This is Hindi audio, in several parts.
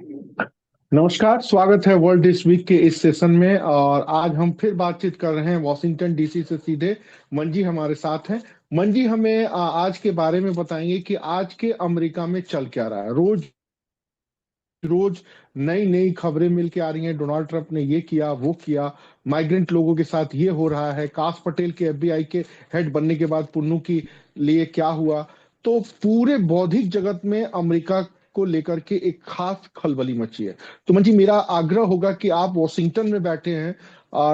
नमस्कार, स्वागत है वर्ल्ड दिस वीक के इस सेशन में। और आज हम फिर बातचीत कर रहे हैं वॉशिंगटन डीसी से सीधे। मंजी हमारे साथ हैं। मंजी हमें आज के बारे में बताएंगे कि आज के अमेरिका में चल क्या रहा है। रोज रोज नई नई खबरें मिल के आ रही हैं। डोनाल्ड ट्रंप ने ये किया, वो किया, माइग्रेंट लोगों के साथ ये हो रहा है, काश पटेल के एफबीआई के हेड बनने के बाद पुन्नू की लिए क्या हुआ। तो पूरे बौद्धिक जगत में अमेरिका को लेकर के एक खास खलबली मची है। तो मंजी, मेरा आग्रह होगा कि आप वॉशिंगटन में बैठे हैं,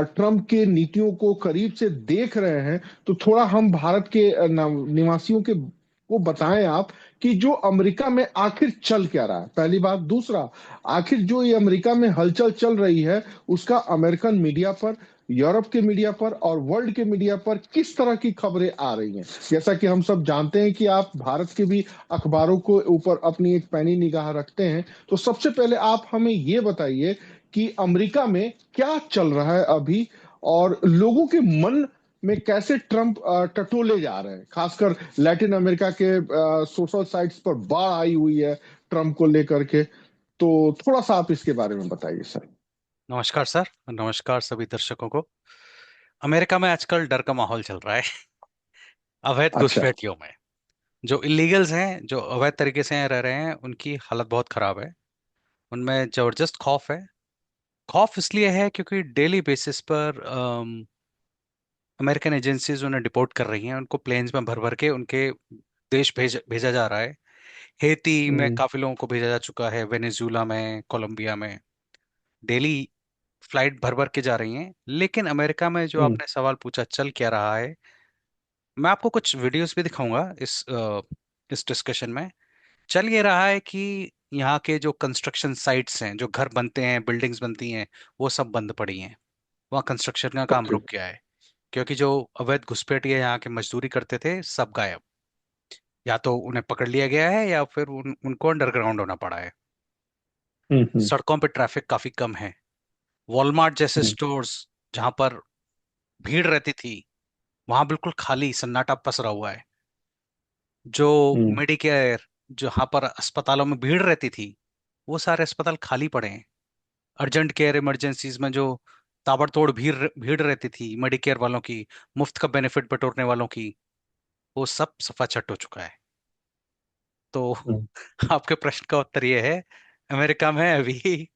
ट्रंप के नीतियों को करीब से देख रहे हैं, तो थोड़ा हम भारत के निवासियों के को बताएं आप कि जो अमेरिका में आखिर चल क्या रहा है, पहली बात। दूसरा, आखिर जो ये अमेरिका में हलचल चल रही है, उसका अमेरिकन मीडिया पर, यूरोप के मीडिया पर और वर्ल्ड के मीडिया पर किस तरह की खबरें आ रही हैं। जैसा कि हम सब जानते हैं कि आप भारत के भी अखबारों को ऊपर अपनी एक पैनी निगाह रखते हैं। तो सबसे पहले आप हमें ये बताइए कि अमेरिका में क्या चल रहा है अभी, और लोगों के मन में कैसे ट्रंप टटोले जा रहे हैं। खासकर लैटिन अमेरिका के सोशल साइट्स पर बाढ़ आई हुई है ट्रंप को लेकर के। तो थोड़ा सा आप इसके बारे में बताइए सर। नमस्कार सर। नमस्कार सभी दर्शकों को। अमेरिका में आजकल डर का माहौल चल रहा है। अवैध अच्छा। घुसपैठियों में जो इलीगल्स हैं, जो अवैध तरीके से यहाँ रह रहे हैं, उनकी हालत बहुत खराब है। उनमें जबरदस्त खौफ है। खौफ इसलिए है क्योंकि डेली बेसिस पर अमेरिकन एजेंसीज उन्हें डिपोर्ट कर रही हैं। उनको प्लेन्स में भर भर के उनके देश भेजा जा रहा है। हेती में हम्म। काफी लोगों को भेजा जा चुका है, वेनेजुला में, कोलंबिया में। डेली फ्लाइट भर भर के जा रही हैं। लेकिन अमेरिका में जो हम्म। आपने सवाल पूछा, चल क्या रहा है, मैं आपको कुछ वीडियोस भी दिखाऊंगा इस डिस्कशन में। चल ये रहा है कि यहाँ के जो कंस्ट्रक्शन साइट्स हैं, जो घर बनते हैं, बिल्डिंग्स बनती हैं, वो सब बंद पड़ी हैं। वहाँ कंस्ट्रक्शन का काम ओके। रुक गया है क्योंकि जो अवैध घुसपैठिए यहाँ के मजदूरी करते थे, सब गायब। या तो उन्हें पकड़ लिया गया है या फिर उनको अंडरग्राउंड होना पड़ा है। हम्म। सड़कों पे ट्रैफिक काफी कम है। वॉलमार्ट जैसे हम्म। स्टोर्स जहाँ पर भीड़ रहती थी, वहां बिल्कुल खाली सन्नाटा पसरा हुआ है। जो हम्म। मेडिकेयर, जहाँ पर अस्पतालों में भीड़ रहती थी, वो सारे अस्पताल खाली पड़े हैं। अर्जेंट केयर इमरजेंसीज में जो ताबड़तोड़ भीड़ भीड़ रहती थी मेडिकेयर वालों की, मुफ्त का बेनिफिट बटोरने वालों की, वो सब सफा छट हो चुका है। तो हम्म। आपके प्रश्न का उत्तर ये है, अमेरिका में अभी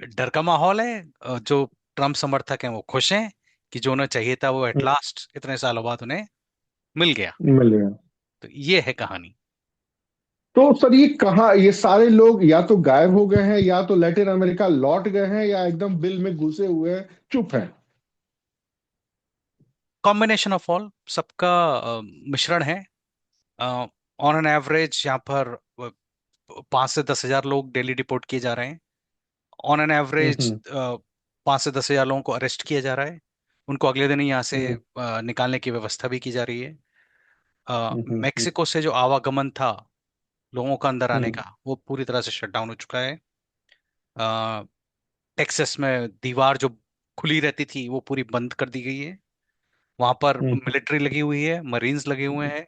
डर का माहौल है। जो ट्रम्प समर्थक हैं वो खुश हैं कि जो उन्हें चाहिए था वो एट हम्म। लास्ट इतने सालों बाद उन्हें मिल गया। मिल गया। तो ये है कहानी। तो सर, ये कहाँ, ये सारे लोग या तो गायब हो गए हैं, या तो लैटिन अमेरिका लौट गए हैं, या एकदम बिल में घुसे हुए हैं, चुप हैं। कॉम्बिनेशन ऑफ ऑल, सबका मिश्रण है। ऑन एन एवरेज यहाँ पर 5 से 10 हजार लोग डेली डिपोर्ट किए जा रहे हैं। ऑन एन एवरेज हम्म। 5 से 10 हजार लोगों को अरेस्ट किया जा रहा है। उनको अगले दिन ही यहाँ से हम्म। निकालने की व्यवस्था भी की जा रही है। हम्म। मेक्सिको से जो आवागमन था लोगों का अंदर आने हम्म। का, वो पूरी तरह से शट डाउन हो चुका है। टेक्सास में दीवार जो खुली रहती थी वो पूरी बंद कर दी गई है। वहां पर हम्म। मिलिट्री लगी हुई है, मरीन्स लगे हुए हैं।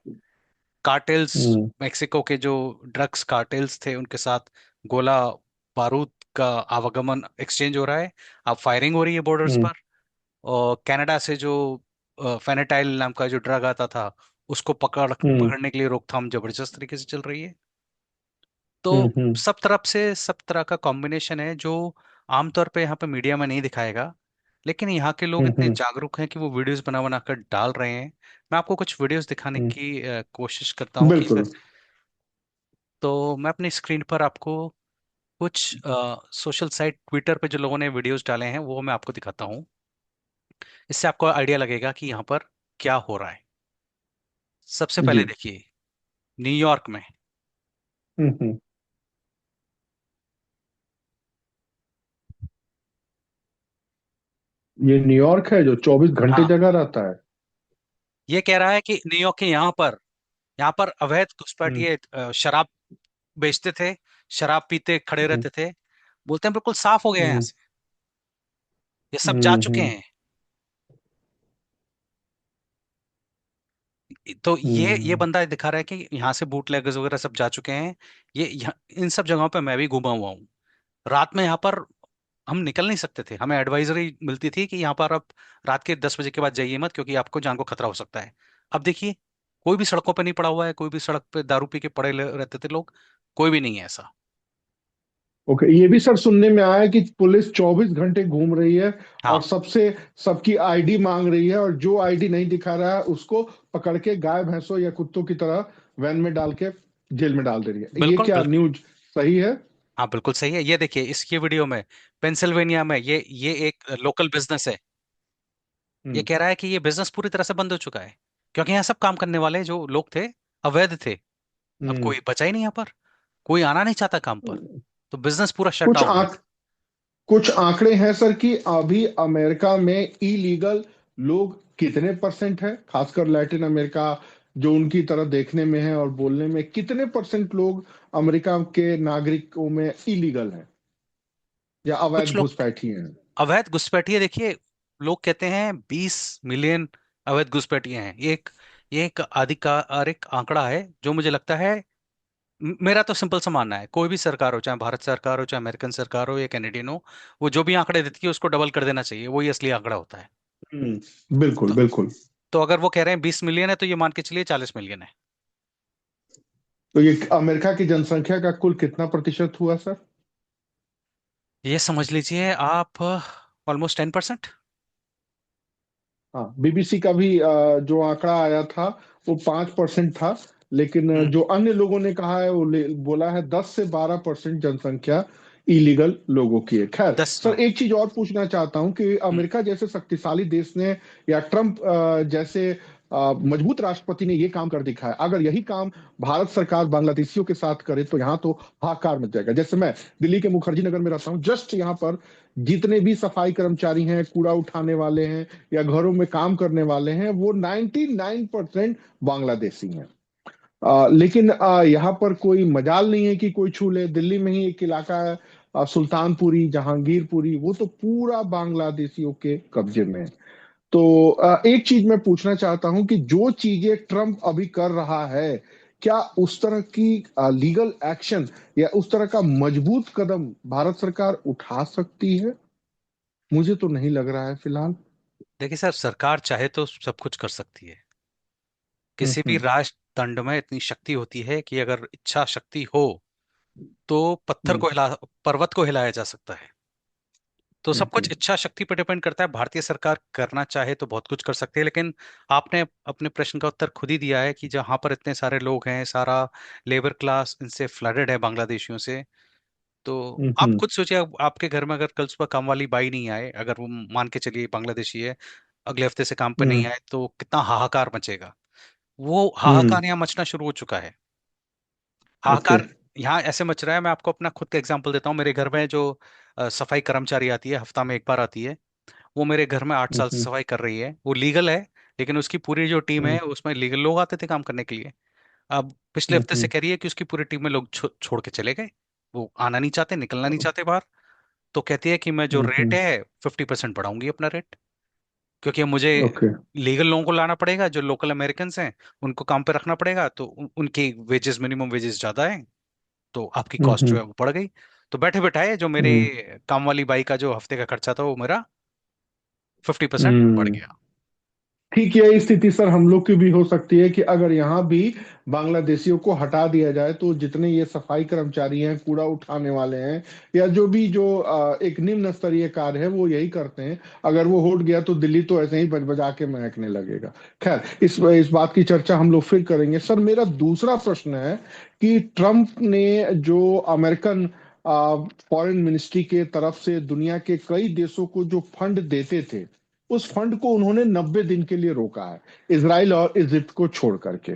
कार्टेल्स, हम्म। मेक्सिको के जो ड्रग्स कार्टेल्स थे उनके साथ गोला बारूद का आवागमन एक्सचेंज हो रहा है। अब फायरिंग हो रही है बॉर्डर्स हम्म। पर। और कनाडा से जो फेनेटाइल नाम का जो ड्रग आता था, उसको हम्म। पकड़ने के लिए रोकथाम जबरदस्त तरीके से चल रही है। तो हम्म। हम्म। सब तरफ से सब तरह का कॉम्बिनेशन है जो आमतौर पे यहाँ पे मीडिया में नहीं दिखाएगा। लेकिन यहाँ के लोग इतने हम्म। जागरूक हैं कि वो वीडियोस बना बना कर डाल रहे हैं। मैं आपको कुछ वीडियोस दिखाने हम्म। की कोशिश करता हूँ कि बिल्कुल। तो मैं अपनी स्क्रीन पर आपको कुछ सोशल साइट ट्विटर पे जो लोगों ने वीडियोस डाले हैं वो मैं आपको दिखाता हूँ। इससे आपको आइडिया लगेगा कि यहाँ पर क्या हो रहा है। सबसे जी। पहले देखिए, न्यूयॉर्क में। हम्म। ये न्यूयॉर्क है जो 24 घंटे हाँ, जगह रहता है। ये कह रहा है कि न्यूयॉर्क के यहाँ पर अवैध हम्म। घुसपैठिए शराब बेचते थे, शराब पीते खड़े हम्म। रहते थे। बोलते हैं बिल्कुल साफ हो गया है यहाँ हम्म। से, ये सब जा हम्म। चुके हैं। तो ये हम्म। बंदा दिखा रहा है कि यहाँ से बूटलेगर्स वगैरह सब जा चुके हैं। इन सब जगहों पे मैं भी घुमा हुआ हूँ। रात में यहाँ पर हम निकल नहीं सकते थे, हमें एडवाइजरी मिलती थी कि यहाँ पर आप रात के 10 बजे के बाद जाइए मत, क्योंकि आपको जान को खतरा हो सकता है। अब देखिए, कोई भी सड़कों पे नहीं पड़ा हुआ है, कोई भी सड़क पे दारू पी के रहते थे लोग, कोई भी नहीं है ऐसा। ओके, ये भी सर सुनने में आया है कि पुलिस 24 घंटे घूम रही है और हाँ, सबसे सबकी आईडी मांग रही है, और जो आईडी नहीं दिखा रहा है उसको पकड़ के गाय भैंसों या कुत्तों की तरह वैन में डाल के जेल में डाल दे रही है। ये बिल्कुल क्या बिल्कुल। न्यूज सही है? हाँ बिल्कुल सही है। ये देखिए इसकी वीडियो में, पेंसिल्वेनिया में, ये एक लोकल बिजनेस है। ये हम्म। कह रहा है कि ये बिजनेस पूरी तरह से बंद हो चुका है, क्योंकि यहाँ सब काम करने वाले जो लोग थे अवैध थे। अब हम्म। कोई बचा ही नहीं यहाँ पर, कोई आना नहीं चाहता काम पर, तो बिजनेस पूरा शट कुछ डाउन है। आंक कुछ आंकड़े हैं सर कि अभी अमेरिका में इलीगल लोग कितने परसेंट है, खासकर लैटिन अमेरिका जो उनकी तरह देखने में है और बोलने में, कितने परसेंट लोग अमेरिका के नागरिकों में इलीगल हैं या कुछ अवैध लोग घुसपैठी हैं? अवैध घुसपैठिए देखिए, लोग कहते हैं 20 मिलियन अवैध घुसपैठिए हैं। ये एक आधिकारिक आंकड़ा है जो मुझे लगता है, मेरा तो सिंपल सा मानना है, कोई भी सरकार हो, चाहे भारत सरकार हो, चाहे अमेरिकन सरकार हो या कैनेडियन हो, वो जो भी आंकड़े देती है उसको डबल कर देना चाहिए, वही असली आंकड़ा होता है। बिल्कुल तो बिल्कुल। तो अगर वो कह रहे हैं 20 मिलियन है, तो ये मान के चलिए 40 मिलियन है। तो ये अमेरिका की जनसंख्या का कुल कितना प्रतिशत हुआ सर? ये समझ लीजिए आप, ऑलमोस्ट 10%। हाँ, बीबीसी का भी जो आंकड़ा आया था वो 5% था, लेकिन हम्म। जो अन्य लोगों ने कहा है वो बोला है 10 से 12% जनसंख्या इलीगल लोगों की है। खैर, 10। सर एक चीज और पूछना चाहता हूँ कि हम्म। अमेरिका जैसे शक्तिशाली देश ने या ट्रम्प जैसे मजबूत राष्ट्रपति ने ये काम कर दिखाया, अगर यही काम भारत सरकार बांग्लादेशियों के साथ करे तो यहाँ तो हाहाकार मच जाएगा। जैसे मैं दिल्ली के मुखर्जी नगर में रहता हूँ, जस्ट यहाँ पर जितने भी सफाई कर्मचारी हैं, कूड़ा उठाने वाले हैं या घरों में काम करने वाले हैं, वो 99% बांग्लादेशी हैं। लेकिन यहाँ पर कोई मजाल नहीं है कि कोई छू ले। दिल्ली में ही एक इलाका है, सुल्तानपुरी, जहांगीरपुरी, वो तो पूरा बांग्लादेशियों के कब्जे में है। तो एक चीज मैं पूछना चाहता हूं कि जो चीजें ट्रम्प अभी कर रहा है, क्या उस तरह की लीगल एक्शन या उस तरह का मजबूत कदम भारत सरकार उठा सकती है? मुझे तो नहीं लग रहा है फिलहाल। देखिए सर, सरकार चाहे तो सब कुछ कर सकती है। हम्म। किसी भी हम्म। राजदंड में इतनी शक्ति होती है कि अगर इच्छा शक्ति हो तो पत्थर हम्म। को हिला पर्वत को हिलाया जा सकता है। तो सब कुछ हम्म। इच्छा शक्ति पर डिपेंड करता है। भारतीय सरकार करना चाहे तो बहुत कुछ कर सकती है, लेकिन आपने अपने प्रश्न का उत्तर खुद ही दिया है कि जहां पर इतने सारे लोग हैं, सारा लेबर क्लास इनसे फ्लडेड है, बांग्लादेशियों से। तो हम्म। आप खुद सोचिए, आपके घर में अगर कल सुबह काम वाली बाई नहीं आए, अगर वो मान के चलिए बांग्लादेशी है, अगले हफ्ते से काम पे नहीं हम्म। आए, तो कितना हाहाकार मचेगा। वो हम्म। हाहाकार यहाँ मचना शुरू हो चुका है। ओके। हाहाकार यहाँ ऐसे मच रहा है, मैं आपको अपना खुद का एग्जांपल देता हूँ। मेरे घर में जो सफाई कर्मचारी आती है, हफ्ता में एक बार आती है, वो मेरे घर में 8 साल से हम्म। सफाई कर रही है, वो लीगल है। लेकिन उसकी पूरी जो टीम है हम्म। उसमें लीगल लोग आते थे काम करने के लिए। अब पिछले हफ्ते से हम्म। कह रही है कि उसकी पूरी टीम में लोग छोड़ के चले गए, वो आना नहीं चाहते, निकलना नहीं चाहते बाहर। तो कहती है कि मैं जो रेट हम्म। है 50% बढ़ाऊंगी अपना रेट, क्योंकि अब मुझे ओके। लीगल लोगों को लाना पड़ेगा, जो लोकल अमेरिकन हैं उनको काम पे रखना पड़ेगा, तो उनकी वेजेस, मिनिमम वेजेस ज्यादा है, तो आपकी कॉस्ट जो हम्म। है वो बढ़ गई। तो बैठे बैठाए जो मेरे हम्म। काम वाली बाई का जो हफ्ते का खर्चा था वो मेरा 50% बढ़ हम्म। गया। ठीक, यही स्थिति सर हम लोग की भी हो सकती है कि अगर यहाँ भी बांग्लादेशियों को हटा दिया जाए तो जितने ये सफाई कर्मचारी हैं, कूड़ा उठाने वाले हैं, या जो भी जो एक निम्न स्तरीय कार्य है वो यही करते हैं, अगर वो हट गया तो दिल्ली तो ऐसे ही बज बजा के महकने लगेगा। खैर, इस बात की चर्चा हम लोग फिर करेंगे। सर मेरा दूसरा प्रश्न है कि ट्रम्प ने जो अमेरिकन फॉरेन मिनिस्ट्री के तरफ से दुनिया के कई देशों को जो फंड देते थे, उस फंड को उन्होंने 90 दिन के लिए रोका है, इसराइल और इजिप्ट को छोड़ करके।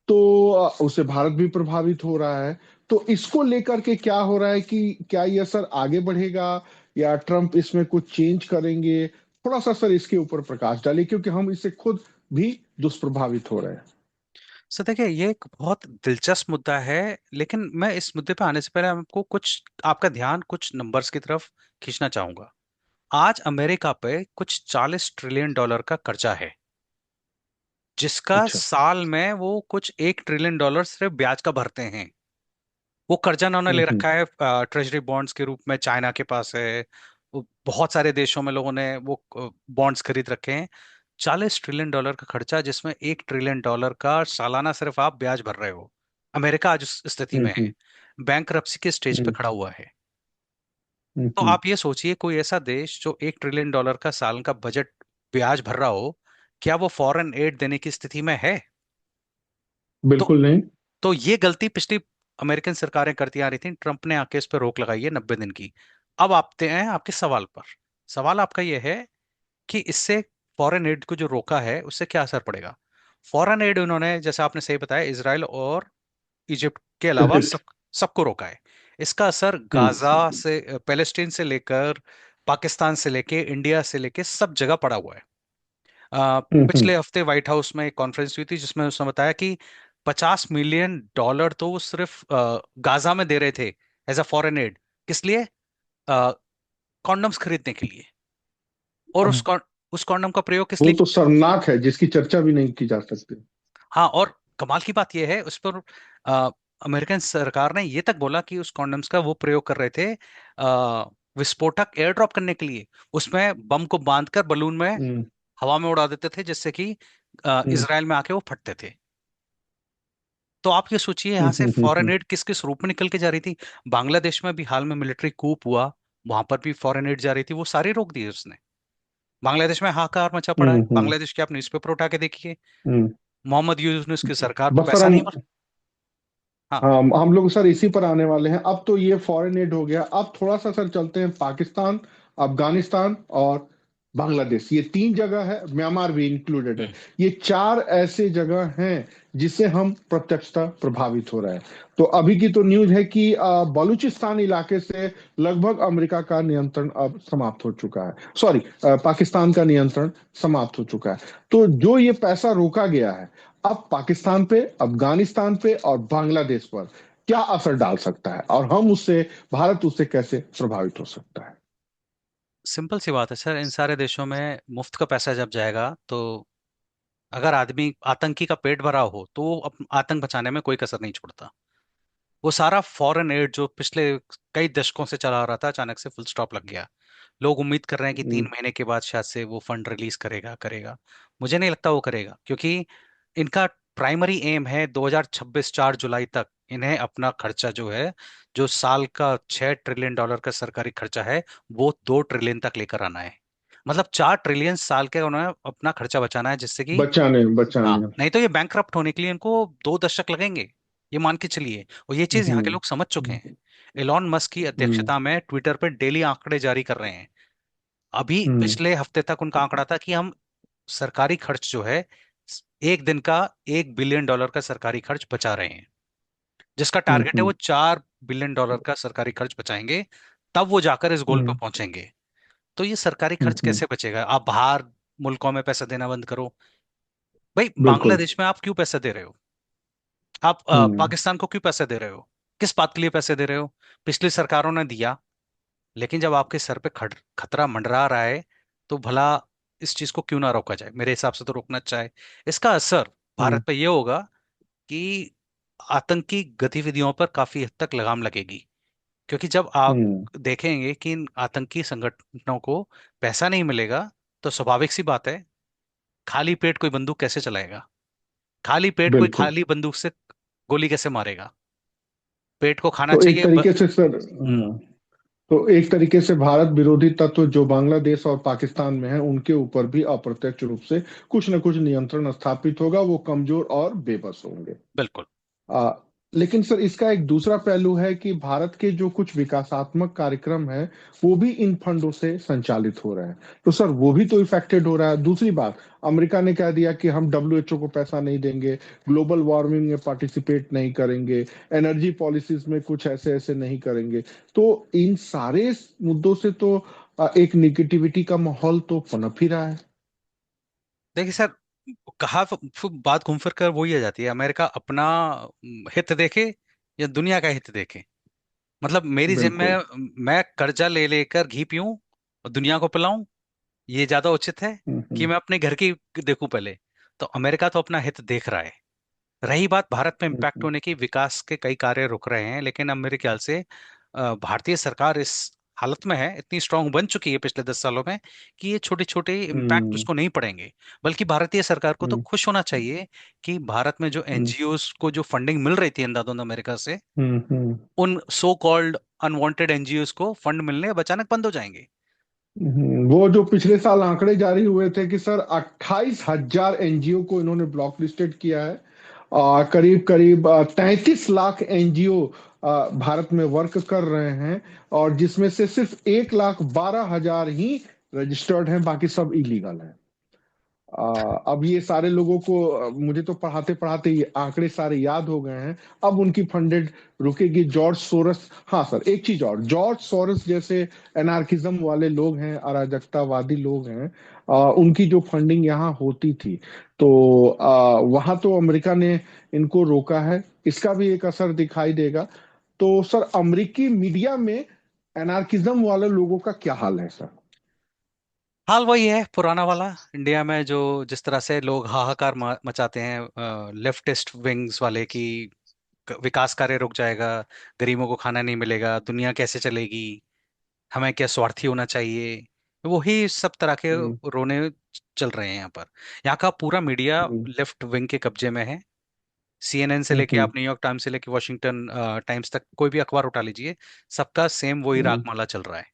तो उससे भारत भी प्रभावित हो रहा है। तो इसको लेकर के क्या हो रहा है कि क्या ये असर आगे बढ़ेगा या ट्रम्प इसमें कुछ चेंज करेंगे? थोड़ा सा सर इसके ऊपर प्रकाश डालिए, क्योंकि हम इससे खुद भी दुष्प्रभावित हो रहे हैं। सो देखिए, ये एक बहुत दिलचस्प मुद्दा है, लेकिन मैं इस मुद्दे पे आने से पहले आपको कुछ, आपका ध्यान कुछ नंबर्स की तरफ खींचना चाहूंगा। आज अमेरिका पे कुछ 40 ट्रिलियन डॉलर का कर्जा है। जिसका अच्छा। साल में वो कुछ $1 ट्रिलियन सिर्फ ब्याज का भरते हैं। वो कर्जा उन्होंने ले हम्म। रखा है ट्रेजरी बॉन्ड्स के रूप में, चाइना के पास है। वो बहुत सारे देशों में लोगों ने वो बॉन्ड्स खरीद रखे हैं। $40 ट्रिलियन का खर्चा, जिसमें $1 ट्रिलियन का सालाना सिर्फ आप ब्याज भर रहे हो। अमेरिका आज उस स्थिति में है, हम्म। बैंकरप्सी के स्टेज पे हम्म। खड़ा हुआ है। तो हम्म। आप ये सोचिए, कोई ऐसा देश जो $1 ट्रिलियन का साल का बजट ब्याज भर रहा हो, क्या वो फॉरेन एड देने की स्थिति में है? तो बिल्कुल नहीं। तो ये गलती पिछली अमेरिकन सरकारें करती आ रही थी, ट्रंप ने आके इस पर रोक लगाई है 90 दिन की। अब आते हैं आपके सवाल पर। सवाल आपका ये है कि इससे फॉरेन एड को जो रोका है उससे क्या असर पड़ेगा। फॉरेन एड उन्होंने, जैसे आपने सही बताया, इसराइल और इजिप्ट के अलावा इजिप्ट। सबको रोका है। इसका असर हम्म। गाजा से, पैलेस्टीन से लेकर, पाकिस्तान से लेके, इंडिया से लेके सब जगह पड़ा हुआ है। हम्म। पिछले हफ्ते व्हाइट हाउस में एक कॉन्फ्रेंस हुई थी जिसमें उसने बताया कि $50 मिलियन तो वो सिर्फ गाजा में दे रहे थे एज अ फॉरेन एड। किस लिए? कॉन्डम्स खरीदने के लिए। और अब उस कॉन्डम का प्रयोग किस वो लिए तो किया? शर्मनाक है, जिसकी चर्चा भी नहीं की जा सकती। हाँ, और कमाल की बात यह है, उस पर अमेरिकन सरकार ने ये तक बोला कि उस कॉन्डम्स का वो प्रयोग कर रहे थे विस्फोटक एयर ड्रॉप करने के लिए। उसमें बम को बांधकर बलून में हम्म। हवा में उड़ा देते थे, जिससे कि हम्म। इसराइल में आके वो फटते थे। तो आप ये सोचिए, यहाँ से फॉरेन हम्म। एड किस किस रूप में निकल के जा रही थी। बांग्लादेश में भी हाल में मिलिट्री कूप हुआ, वहां पर भी फॉरेन एड जा रही थी, वो सारी रोक दी उसने। बांग्लादेश में हाहाकार मचा पड़ा है, हम्म। बांग्लादेश के आप न्यूज़पेपर उठा के देखिए। हम्म। मोहम्मद यूनूस की सरकार को बस सर पैसा हम, नहीं मिला। हाँ। हाँ हम लोग सर इसी पर आने वाले हैं। अब तो ये फॉरेन एड हो गया, अब थोड़ा सा सर चलते हैं पाकिस्तान, अफगानिस्तान और बांग्लादेश। ये तीन जगह है, म्यांमार भी इंक्लूडेड है। हम्म। ये चार ऐसे जगह हैं जिससे हम प्रत्यक्षता प्रभावित हो रहे हैं। तो अभी की तो न्यूज है कि बलूचिस्तान इलाके से लगभग अमेरिका का नियंत्रण अब समाप्त हो चुका है। सॉरी, पाकिस्तान का नियंत्रण समाप्त हो चुका है। तो जो ये पैसा रोका गया है, अब पाकिस्तान पे, अफगानिस्तान पे और बांग्लादेश पर क्या असर डाल सकता है, और हम उससे, भारत उससे कैसे प्रभावित हो सकता है? सिंपल सी बात है सर, इन सारे देशों में मुफ्त का पैसा जब जाएगा तो अगर आदमी आतंकी का पेट भरा हो तो वो आतंक बचाने में कोई कसर नहीं छोड़ता। वो सारा फॉरेन एड जो पिछले कई दशकों से चला आ रहा था, अचानक से फुल स्टॉप लग गया। लोग उम्मीद कर रहे हैं कि तीन हम्म। महीने के बाद शायद से वो फंड रिलीज करेगा करेगा। मुझे नहीं लगता वो करेगा, क्योंकि इनका प्राइमरी एम है 2026 4 जुलाई तक इन्हें अपना खर्चा जो है, जो साल का $6 ट्रिलियन का सरकारी खर्चा है, वो 2 ट्रिलियन तक लेकर आना है। मतलब 4 ट्रिलियन साल के उन्हें अपना खर्चा बचाना है, जिससे कि बचाने हाँ, बचाने। नहीं तो ये बैंकरप्ट होने के लिए इनको 2 दशक लगेंगे, ये मान के चलिए। और ये चीज यहाँ के हम्म। लोग समझ चुके हैं। एलॉन मस्क की हम्म। अध्यक्षता में ट्विटर पर डेली आंकड़े जारी कर रहे हैं। अभी हम्म। पिछले हफ्ते तक उनका आंकड़ा था कि हम सरकारी खर्च जो है, एक दिन का $1 बिलियन का सरकारी खर्च बचा रहे हैं। जिसका टारगेट है हम्म। वो $4 बिलियन का सरकारी खर्च बचाएंगे, तब वो जाकर इस गोल पे हम्म। पहुंचेंगे। तो ये सरकारी खर्च हम्म। कैसे बचेगा? आप बाहर मुल्कों में पैसा देना बंद करो। भाई, बिल्कुल। बांग्लादेश में आप क्यों पैसा दे रहे हो? आप हम्म। पाकिस्तान को क्यों पैसे दे रहे हो? किस बात के लिए पैसे दे रहे हो? पिछली सरकारों ने दिया, लेकिन जब आपके सर पे खतरा मंडरा रहा है, तो भला इस चीज को क्यों ना रोका जाए? मेरे हिसाब से तो रोकना चाहिए। इसका असर हम्म। भारत पे ये होगा कि आतंकी गतिविधियों पर काफी हद तक लगाम लगेगी। क्योंकि जब आप हम्म। देखेंगे कि इन आतंकी संगठनों को पैसा नहीं मिलेगा, तो स्वाभाविक सी बात है, खाली पेट कोई बंदूक कैसे चलाएगा? खाली पेट कोई बिल्कुल। खाली बंदूक से गोली कैसे मारेगा? पेट को खाना तो एक चाहिए तरीके से सर, हम्म। तो एक तरीके से भारत विरोधी तत्व जो बांग्लादेश और पाकिस्तान में है, उनके ऊपर भी अप्रत्यक्ष रूप से कुछ न कुछ नियंत्रण स्थापित होगा। वो कमजोर और बेबस होंगे। बिल्कुल। आ, लेकिन सर इसका एक दूसरा पहलू है कि भारत के जो कुछ विकासात्मक कार्यक्रम है, वो भी इन फंडों से संचालित हो रहे हैं। तो सर वो भी तो इफेक्टेड हो रहा है। दूसरी बात, अमेरिका ने कह दिया कि हम डब्ल्यूएचओ को पैसा नहीं देंगे, ग्लोबल वार्मिंग में पार्टिसिपेट नहीं करेंगे, एनर्जी पॉलिसीज में कुछ ऐसे ऐसे नहीं करेंगे। तो इन सारे मुद्दों से तो एक निगेटिविटी का माहौल तो पनप ही रहा है। देखिए सर, कहा तो बात घूम फिर कर वही आ जाती है, अमेरिका अपना हित देखे या दुनिया का हित देखे। मतलब मेरी जेब बिल्कुल। में मैं कर्जा ले लेकर घी पीऊं और दुनिया को पिलाऊं, ये ज्यादा उचित है हम्म। कि मैं अपने घर की देखूं पहले? तो अमेरिका तो अपना हित देख रहा है। रही बात भारत में इम्पैक्ट हम्म, होने की, विकास के कई कार्य रुक रहे हैं, लेकिन अब मेरे ख्याल से भारतीय सरकार इस हालत में है, इतनी स्ट्रांग बन चुकी है पिछले 10 सालों में, कि ये छोटे छोटे इम्पैक्ट हम्म, उसको नहीं पड़ेंगे। बल्कि भारतीय सरकार को तो हम्म, खुश होना चाहिए कि भारत में जो हम्म, एनजीओस को जो फंडिंग मिल रही थी अंधाधुंध अमेरिका से, हम्म, हम्म, उन सो कॉल्ड अनवांटेड एनजीओस को फंड मिलने अब अचानक बंद हो जाएंगे। वो जो पिछले साल आंकड़े जारी हुए थे कि सर 28,000 एनजीओ को इन्होंने ब्लॉक लिस्टेड किया है। करीब करीब 33 लाख एनजीओ भारत में वर्क कर रहे हैं, और जिसमें से सिर्फ 1,12,000 ही रजिस्टर्ड हैं, बाकी सब इलीगल हैं। अब ये सारे लोगों को मुझे तो पढ़ाते पढ़ाते ये आंकड़े सारे याद हो गए हैं। अब उनकी फंडेड रुकेगी। जॉर्ज सोरस, हाँ सर एक चीज और, जॉर्ज सोरस जैसे एनार्किज्म वाले लोग हैं, अराजकतावादी लोग हैं, उनकी जो फंडिंग यहाँ होती थी, तो वहां तो अमेरिका ने इनको रोका है। इसका भी एक असर दिखाई देगा। तो सर अमेरिकी मीडिया में एनार्किज्म वाले लोगों का क्या हाल है सर? हाल वही है पुराना वाला। इंडिया में जो जिस तरह से लोग हाहाकार मचाते हैं लेफ्टिस्ट विंग्स वाले की, विकास कार्य रुक जाएगा, गरीबों को खाना नहीं मिलेगा, दुनिया कैसे चलेगी, हमें क्या स्वार्थी होना चाहिए, वही सब तरह के हम्म, रोने चल रहे हैं यहाँ पर। यहाँ का पूरा मीडिया हम्म, लेफ्ट विंग के कब्जे में है। सीएनएन से लेके हम्म, आप न्यूयॉर्क टाइम्स से लेके वॉशिंगटन टाइम्स तक कोई भी अखबार उठा लीजिए, सबका सेम वही हम्म, रागमाला चल रहा है,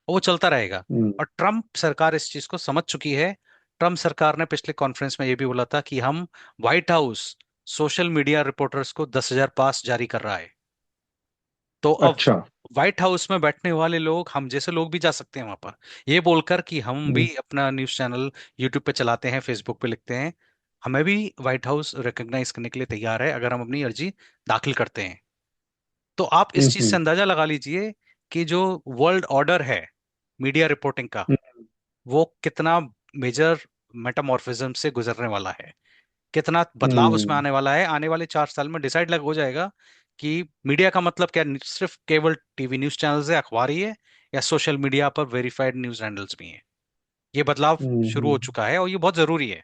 और वो चलता रहेगा। हम्म, और ट्रम्प सरकार इस चीज को समझ चुकी है। ट्रम्प सरकार ने पिछले कॉन्फ्रेंस में ये भी बोला था कि हम, white house social media reporters को 10,000 पास जारी कर रहा है। तो अब अच्छा। व्हाइट हाउस में बैठने वाले लोग, हम जैसे लोग भी जा सकते हैं वहां पर, ये बोलकर कि हम भी हम्म, अपना न्यूज चैनल यूट्यूब पे चलाते हैं, फेसबुक पे लिखते हैं, हमें भी व्हाइट हाउस रिकॉग्नाइज करने के लिए तैयार है अगर हम अपनी अर्जी दाखिल करते हैं। तो आप इस चीज से हम्म, अंदाजा लगा लीजिए कि जो वर्ल्ड ऑर्डर है मीडिया रिपोर्टिंग का, हम्म, वो कितना मेजर मेटामॉर्फिज्म से गुजरने वाला है, कितना बदलाव उसमें हम्म, आने वाला है। आने वाले 4 साल में डिसाइड लग हो जाएगा कि मीडिया का मतलब क्या, सिर्फ केवल टीवी न्यूज चैनल्स है, अखबार ही है, या सोशल मीडिया पर वेरीफाइड न्यूज हैंडल्स भी हैं। ये बदलाव शुरू हो हम्म। चुका है और ये बहुत जरूरी है।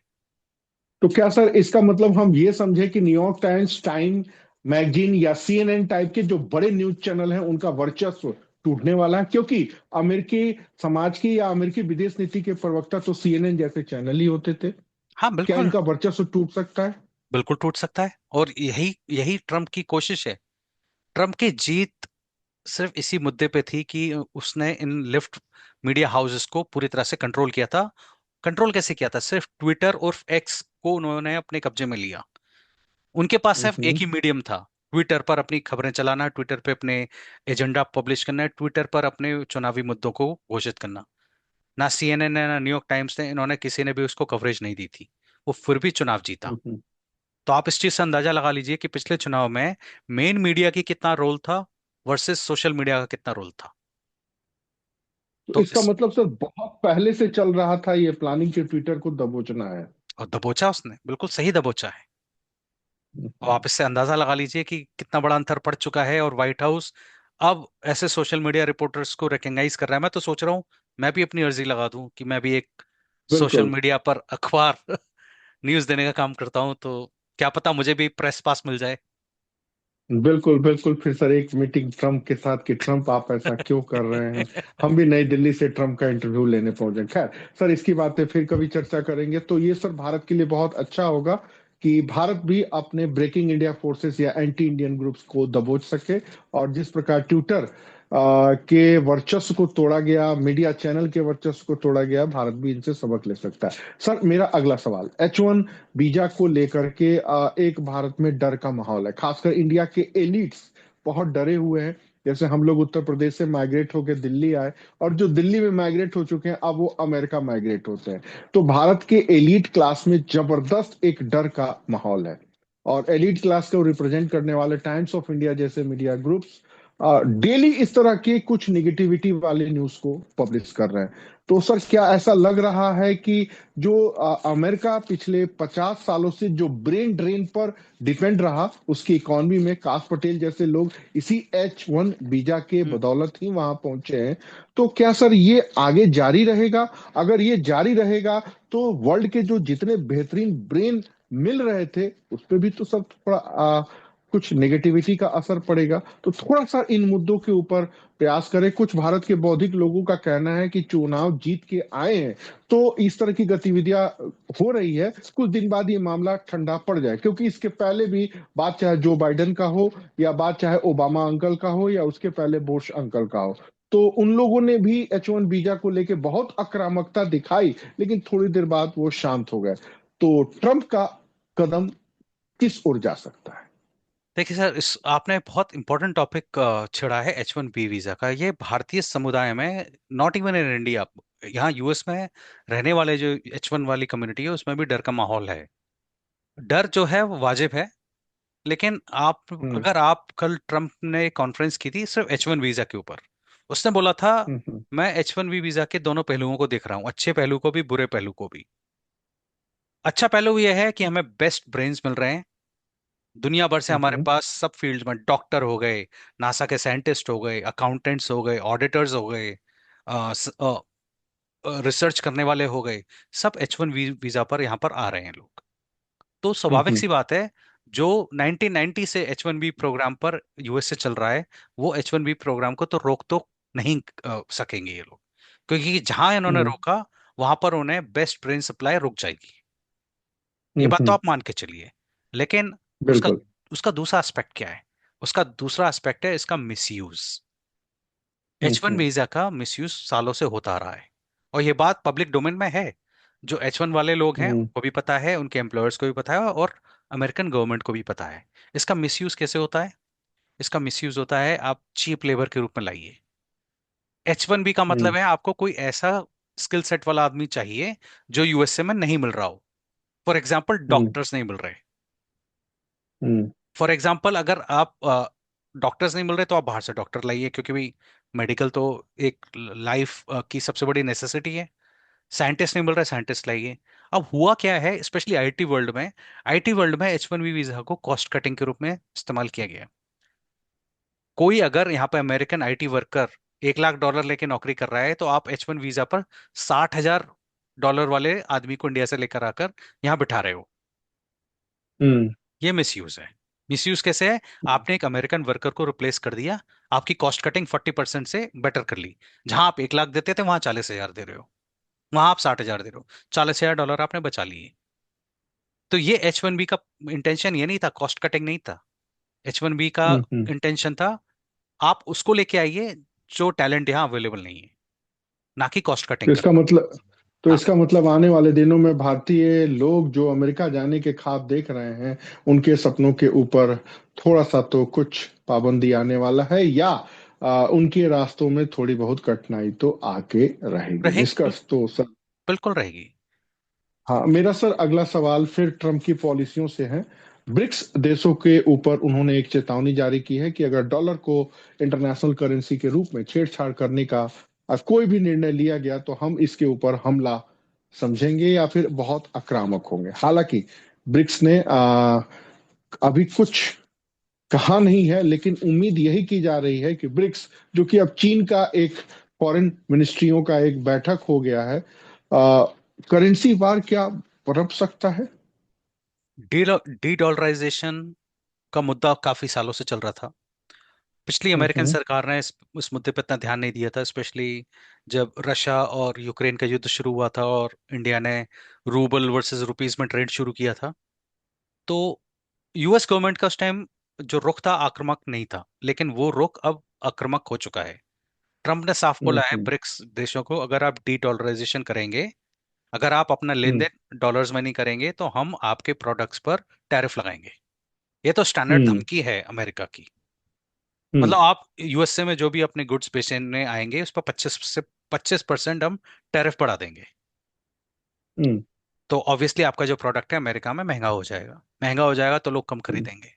तो क्या सर इसका मतलब हम ये समझे कि न्यूयॉर्क टाइम्स, टाइम मैगजीन या सीएनएन टाइप के जो बड़े न्यूज चैनल हैं उनका वर्चस्व टूटने वाला है? क्योंकि अमेरिकी समाज की या अमेरिकी विदेश नीति के प्रवक्ता तो सीएनएन जैसे चैनल ही होते थे। हाँ क्या बिल्कुल, इनका वर्चस्व टूट सकता है? बिल्कुल टूट सकता है। और यही यही ट्रम्प की कोशिश है। ट्रम्प की जीत सिर्फ इसी मुद्दे पे थी कि उसने इन लेफ्ट मीडिया हाउसेस को पूरी तरह से कंट्रोल किया था। कंट्रोल कैसे किया था? सिर्फ ट्विटर और एक्स को उन्होंने अपने कब्जे में लिया। उनके पास सिर्फ एक हम्म, ही मीडियम था, ट्विटर पर अपनी खबरें चलाना, ट्विटर पे अपने एजेंडा पब्लिश करना, ट्विटर पर अपने चुनावी मुद्दों को घोषित करना। ना सीएनएन ने, ना न्यूयॉर्क टाइम्स ने, इन्होंने किसी ने भी उसको कवरेज नहीं दी थी। वो फिर भी चुनाव जीता। हम्म। तो आप इस चीज से अंदाजा लगा लीजिए कि पिछले चुनाव में मेन मीडिया की कितना रोल था वर्सेस सोशल मीडिया का कितना रोल था। तो तो इसका इस, मतलब सर बहुत पहले से चल रहा था ये प्लानिंग के ट्विटर को दबोचना है? और दबोचा उसने, बिल्कुल सही दबोचा है। और हम्म, आप इससे अंदाजा लगा लीजिए कि कितना बड़ा अंतर पड़ चुका है। और व्हाइट हाउस अब ऐसे सोशल मीडिया रिपोर्टर्स को रिकॉग्नाइज कर रहा है। मैं तो सोच रहा हूँ मैं भी अपनी अर्जी लगा दूं कि मैं भी एक सोशल बिल्कुल, मीडिया पर अखबार न्यूज देने का काम करता हूँ, तो क्या पता मुझे भी प्रेस पास मिल जाए। बिल्कुल, बिल्कुल। फिर सर एक मीटिंग ट्रम्प के साथ कि ट्रम्प आप ऐसा क्यों कर रहे हैं, हम भी नई दिल्ली से ट्रम्प का इंटरव्यू लेने पहुंचे। खैर सर इसकी बातें फिर कभी चर्चा करेंगे। तो ये सर भारत के लिए बहुत अच्छा होगा कि भारत भी अपने ब्रेकिंग इंडिया फोर्सेस या एंटी इंडियन ग्रुप्स को दबोच सके। और जिस प्रकार ट्विटर के वर्चस्व को तोड़ा गया, मीडिया चैनल के वर्चस्व को तोड़ा गया, भारत भी इनसे सबक ले सकता है। सर मेरा अगला सवाल, H1 वीजा को लेकर के एक भारत में डर का माहौल है, खासकर इंडिया के एलिट्स बहुत डरे हुए हैं। जैसे हम लोग उत्तर प्रदेश से माइग्रेट होकर दिल्ली आए, और जो दिल्ली में माइग्रेट हो चुके हैं अब वो अमेरिका माइग्रेट होते हैं। तो भारत के एलिट क्लास में जबरदस्त एक डर का माहौल है। और एलिट क्लास को रिप्रेजेंट करने वाले टाइम्स ऑफ इंडिया जैसे मीडिया ग्रुप्स डेली इस तरह के कुछ निगेटिविटी वाले न्यूज को पब्लिश कर रहे हैं। तो सर क्या ऐसा लग रहा है कि जो अमेरिका पिछले 50 सालों से जो ब्रेन ड्रेन पर डिपेंड रहा, उसकी इकॉनमी में काश पटेल जैसे लोग इसी H1 वीजा के हम्म। बदौलत ही वहां पहुंचे हैं, तो क्या सर ये आगे जारी रहेगा? अगर ये जारी रहेगा तो वर्ल्ड के जो जितने बेहतरीन ब्रेन मिल रहे थे उस पे भी तो सब थोड़ा कुछ नेगेटिविटी का असर पड़ेगा। तो थोड़ा सा इन मुद्दों के ऊपर प्रयास करें। कुछ भारत के बौद्धिक लोगों का कहना है कि चुनाव जीत के आए हैं तो इस तरह की गतिविधियां हो रही है, कुछ दिन बाद ये मामला ठंडा पड़ जाए, क्योंकि इसके पहले भी बात चाहे जो बाइडेन का हो या बात चाहे ओबामा अंकल का हो या उसके पहले बुश अंकल का हो, तो उन लोगों ने भी H1 वीजा को लेके बहुत आक्रामकता दिखाई, लेकिन थोड़ी देर बाद वो शांत हो गए। तो ट्रंप का कदम किस ओर जा सकता है? देखिए सर, इस आपने बहुत इंपॉर्टेंट टॉपिक छेड़ा है। H1B वीजा का, ये भारतीय समुदाय में, नॉट इवन इन इंडिया, यहाँ यूएस में रहने वाले जो H1 वाली कम्युनिटी है उसमें भी डर का माहौल है। डर जो है वो वाजिब है। लेकिन आप, हम्म। अगर आप कल, ट्रम्प ने कॉन्फ्रेंस की थी सिर्फ H1 वीजा के ऊपर। उसने बोला था, हम्म। मैं H1B वीजा के दोनों पहलुओं को देख रहा हूँ, अच्छे पहलू को भी, बुरे पहलू को भी। अच्छा पहलू यह है कि हमें बेस्ट ब्रेन्स मिल रहे हैं दुनिया भर से। हमारे हम्म। पास सब फील्ड में डॉक्टर हो गए, नासा के साइंटिस्ट हो गए, अकाउंटेंट्स हो गए, ऑडिटर्स हो गए, रिसर्च करने वाले हो गए। सब H1 वीजा पर यहाँ पर आ रहे हैं लोग। तो स्वाभाविक हम्म। सी बात है, जो 1990 से H1B प्रोग्राम पर यूएस से चल रहा है, वो H1B प्रोग्राम को तो रोक तो नहीं सकेंगे ये लोग। क्योंकि जहां इन्होंने हम्म। रोका, वहां पर उन्हें बेस्ट ब्रेन सप्लाई रुक जाएगी। ये बात तो हम्म। आप मान के चलिए। लेकिन उसका बिल्कुल। उसका दूसरा एस्पेक्ट क्या है? उसका दूसरा एस्पेक्ट है इसका मिसयूज। H1 हम्म। वीजा का मिसयूज सालों से होता आ रहा है, और ये बात पब्लिक डोमेन में है। जो H1 वाले लोग हैं हम्म। उनको भी पता है, उनके एम्प्लॉयर्स को भी पता है, और अमेरिकन गवर्नमेंट को भी पता है। इसका मिसयूज कैसे होता है? इसका मिसयूज होता है, आप चीप लेबर के रूप में लाइए। H1B का मतलब हम्म। है आपको कोई ऐसा स्किल सेट वाला आदमी चाहिए जो यूएसए में नहीं मिल रहा हो। For example, hmm. डॉक्टर्स नहीं मिल रहे। हम्म। फॉर एग्जाम्पल, अगर आप डॉक्टर्स नहीं मिल रहे तो आप बाहर से डॉक्टर लाइए, क्योंकि भाई मेडिकल तो एक लाइफ की सबसे बड़ी नेसेसिटी है। साइंटिस्ट नहीं मिल रहा, साइंटिस्ट लाइए। अब हुआ क्या है, स्पेशली आईटी वर्ल्ड में, आईटी वर्ल्ड में H1B वीजा को कॉस्ट कटिंग के रूप में इस्तेमाल किया गया है। कोई अगर यहाँ पे अमेरिकन आईटी वर्कर $1 लाख लेके नौकरी कर रहा है, तो आप H1 वीजा पर $60,000 वाले आदमी को इंडिया से लेकर आकर यहाँ बिठा रहे हो। हम्म। ये मिसयूज है। मिसयूज कैसे है? आपने एक अमेरिकन वर्कर को रिप्लेस कर दिया, आपकी कॉस्ट कटिंग 40% से बेटर कर ली। जहां आप 1 लाख देते थे, वहां 40,000 दे रहे हो, वहां आप 60,000 दे रहे हो। $40,000 आपने बचा लिए। तो ये H1B का इंटेंशन ये नहीं था, कॉस्ट कटिंग नहीं था। H1B का हम्म। इंटेंशन था, आप उसको लेके आइए जो टैलेंट यहाँ अवेलेबल नहीं है, ना कि कॉस्ट तो कटिंग इसका करना। मतलब तो हाँ, इसका मतलब आने वाले दिनों में भारतीय लोग जो अमेरिका जाने के ख्वाब देख रहे हैं, उनके सपनों के ऊपर थोड़ा सा तो कुछ पाबंदी आने वाला है, या उनके रास्तों में थोड़ी बहुत कठिनाई तो आके रहेगी। रहेगी, निष्कर्ष तो सर। बिल्कुल रहेगी। हाँ, मेरा सर अगला सवाल फिर ट्रम्प की पॉलिसियों से है। ब्रिक्स देशों के ऊपर उन्होंने एक चेतावनी जारी की है कि अगर डॉलर को इंटरनेशनल करेंसी के रूप में छेड़छाड़ करने का कोई भी निर्णय लिया गया तो हम इसके ऊपर हमला समझेंगे या फिर बहुत आक्रामक होंगे। हालांकि ब्रिक्स ने अभी कुछ कहा नहीं है, लेकिन उम्मीद यही की जा रही है कि ब्रिक्स, जो कि अब चीन का एक फॉरेन मिनिस्ट्रियों का एक बैठक हो गया है, करेंसी वार क्या पनप सकता है? डी डी डॉलराइजेशन का मुद्दा काफी सालों से चल रहा था। पिछली अमेरिकन हम्म। सरकार ने इस मुद्दे पर इतना ध्यान नहीं दिया था, स्पेशली जब रशिया और यूक्रेन का युद्ध शुरू हुआ था और इंडिया ने रूबल वर्सेस रुपीस में ट्रेड शुरू किया था। तो यूएस गवर्नमेंट का उस टाइम जो रुख था, आक्रामक नहीं था, लेकिन वो रुख अब आक्रामक हो चुका है। ट्रम्प ने साफ बोला है हम्म। ब्रिक्स देशों को, अगर आप डी डॉलराइजेशन करेंगे, अगर आप अपना लेन हम्म। देन डॉलर्स में नहीं करेंगे, तो हम आपके प्रोडक्ट्स पर टैरिफ लगाएंगे। ये तो स्टैंडर्ड हम्म। धमकी है अमेरिका की। हम्म। मतलब आप यूएसए में जो भी अपने गुड्स बेचने आएंगे, उस पर 25% हम टैरिफ बढ़ा देंगे। हम्म। तो ऑब्वियसली आपका जो प्रोडक्ट है अमेरिका में महंगा हो जाएगा, महंगा हो जाएगा तो लोग कम हम्म। खरीदेंगे।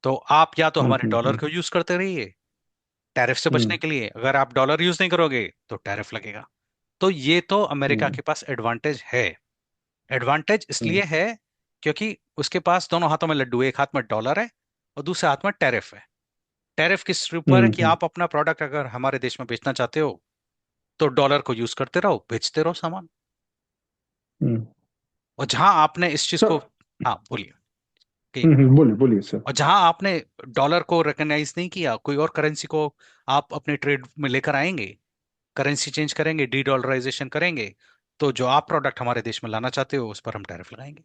तो आप या तो हम्म। हमारे डॉलर हम्म। को यूज करते रहिए टैरिफ से बचने हम्म। के लिए, अगर आप डॉलर यूज नहीं करोगे तो टैरिफ लगेगा। तो ये तो अमेरिका हम्म। के पास एडवांटेज है। एडवांटेज हम्म। इसलिए है क्योंकि उसके पास दोनों हाथों में लड्डू, एक हाथ में डॉलर है और दूसरे हाथ में टैरिफ है। टैरिफ किस ऊपर है कि हम्म। आप अपना प्रोडक्ट अगर हमारे देश में बेचना चाहते हो तो डॉलर को यूज करते रहो, बेचते रहो सामान। हम्म। और जहां आपने इस चीज सर। को, हाँ बोलिए कि, बोलिए बोलिए सर। और जहां आपने डॉलर को रिकॉग्नाइज नहीं किया, कोई और करेंसी को आप अपने ट्रेड में लेकर आएंगे, करेंसी चेंज करेंगे, डी डॉलराइजेशन करेंगे, तो जो आप प्रोडक्ट हमारे देश में लाना चाहते हो उस पर हम टैरिफ लगाएंगे।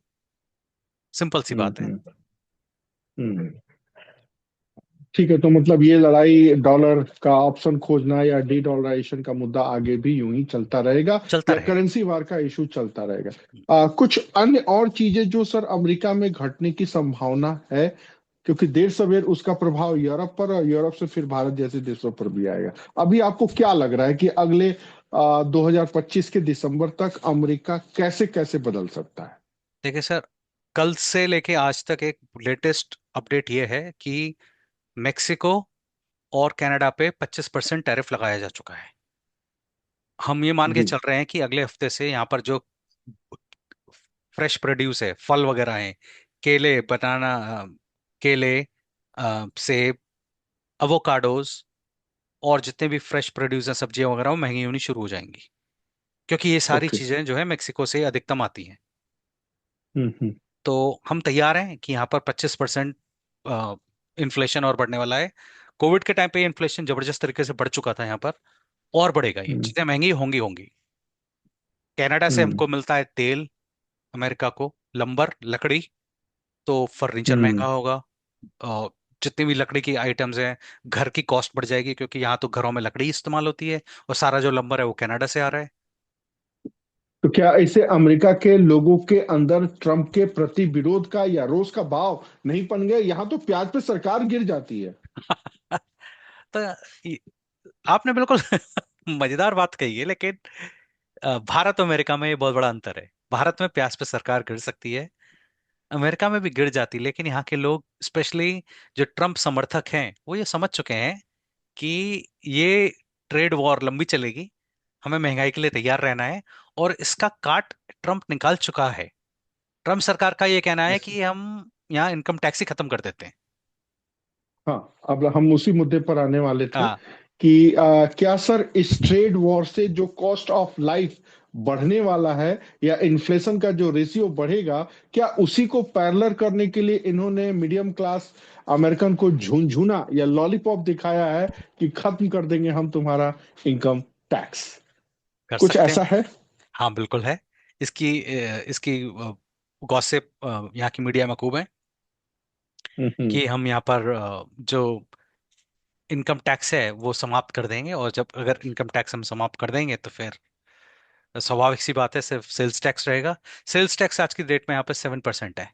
सिंपल सी हम्म। बात है। हम्म। हम्म। ठीक है, तो मतलब ये लड़ाई डॉलर का ऑप्शन खोजना या डी डॉलराइजेशन का मुद्दा आगे भी यूं ही चलता रहेगा, चलता या रहेगा। करेंसी वार का इशू चलता रहेगा। कुछ अन्य और चीजें जो सर अमेरिका में घटने की संभावना है, क्योंकि देर सवेर उसका प्रभाव यूरोप पर और यूरोप से फिर भारत जैसे देशों पर भी आएगा। अभी आपको क्या लग रहा है कि अगले 2025 के दिसंबर तक अमेरिका कैसे कैसे बदल सकता है? देखिए सर, कल से लेके आज तक एक लेटेस्ट अपडेट ये है कि मेक्सिको और कनाडा पे 25% टैरिफ लगाया जा चुका है। हम ये मान के जी। चल रहे हैं कि अगले हफ्ते से यहाँ पर जो फ्रेश प्रोड्यूस है, फल वगैरह हैं, केले, बनाना, केले, सेब, अवोकाडोज, और जितने भी फ्रेश प्रोड्यूस हैं, सब्जियां वगैरह, वो महंगी होनी शुरू हो जाएंगी, क्योंकि ये सारी ओके। चीजें जो है मेक्सिको से अधिकतम आती हैं। हम्म। तो हम तैयार हैं कि यहाँ पर 25% इन्फ्लेशन और बढ़ने वाला है। कोविड के टाइम पे इन्फ्लेशन जबरदस्त तरीके से बढ़ चुका था यहाँ पर, और बढ़ेगा, ये हम्म। चीजें महंगी होंगी होंगी। कनाडा से हम्म। हमको मिलता है तेल, अमेरिका को लंबर, लकड़ी, तो फर्नीचर महंगा हम्म। होगा। अ, जितनी भी लकड़ी की आइटम्स हैं, घर की कॉस्ट बढ़ जाएगी, क्योंकि यहाँ तो घरों में लकड़ी इस्तेमाल होती है और सारा जो लंबर है वो कनाडा से आ रहा है। तो क्या इसे अमेरिका के लोगों के अंदर ट्रम्प के प्रति विरोध का या रोष का भाव नहीं पन गया? यहाँ तो प्याज पे सरकार गिर जाती है। तो ये- आपने बिल्कुल मजेदार बात कही है, लेकिन भारत और अमेरिका में ये बहुत बड़ा अंतर है। भारत में प्याज पे सरकार गिर सकती है, अमेरिका में भी गिर जाती, लेकिन यहाँ के लोग, स्पेशली जो ट्रम्प समर्थक हैं, वो ये समझ चुके हैं कि ये ट्रेड वॉर लंबी चलेगी, हमें महंगाई के लिए तैयार रहना है, और इसका काट ट्रम्प निकाल चुका है। ट्रम्प सरकार का ये कहना है कि हम यहाँ इनकम टैक्स ही खत्म कर देते हैं। हाँ, अब हम उसी मुद्दे पर आने वाले थे हाँ, कि क्या सर इस ट्रेड वॉर से जो कॉस्ट ऑफ लाइफ बढ़ने वाला है, या इन्फ्लेशन का जो रेशियो बढ़ेगा, क्या उसी को पैरेलल करने के लिए इन्होंने मीडियम क्लास अमेरिकन को झुनझुना या लॉलीपॉप दिखाया है कि खत्म कर देंगे हम तुम्हारा इनकम टैक्स? कर कुछ सकते ऐसा हैं। है? हाँ बिल्कुल है। इसकी गॉसिप यहाँ की मीडिया में खूब है हम्म। कि हम यहाँ पर जो इनकम टैक्स है वो समाप्त कर देंगे, और जब अगर इनकम टैक्स हम समाप्त कर देंगे तो फिर स्वाभाविक सी बात है, सिर्फ सेल्स टैक्स रहेगा। सेल्स टैक्स आज की डेट में यहाँ पे 7% है,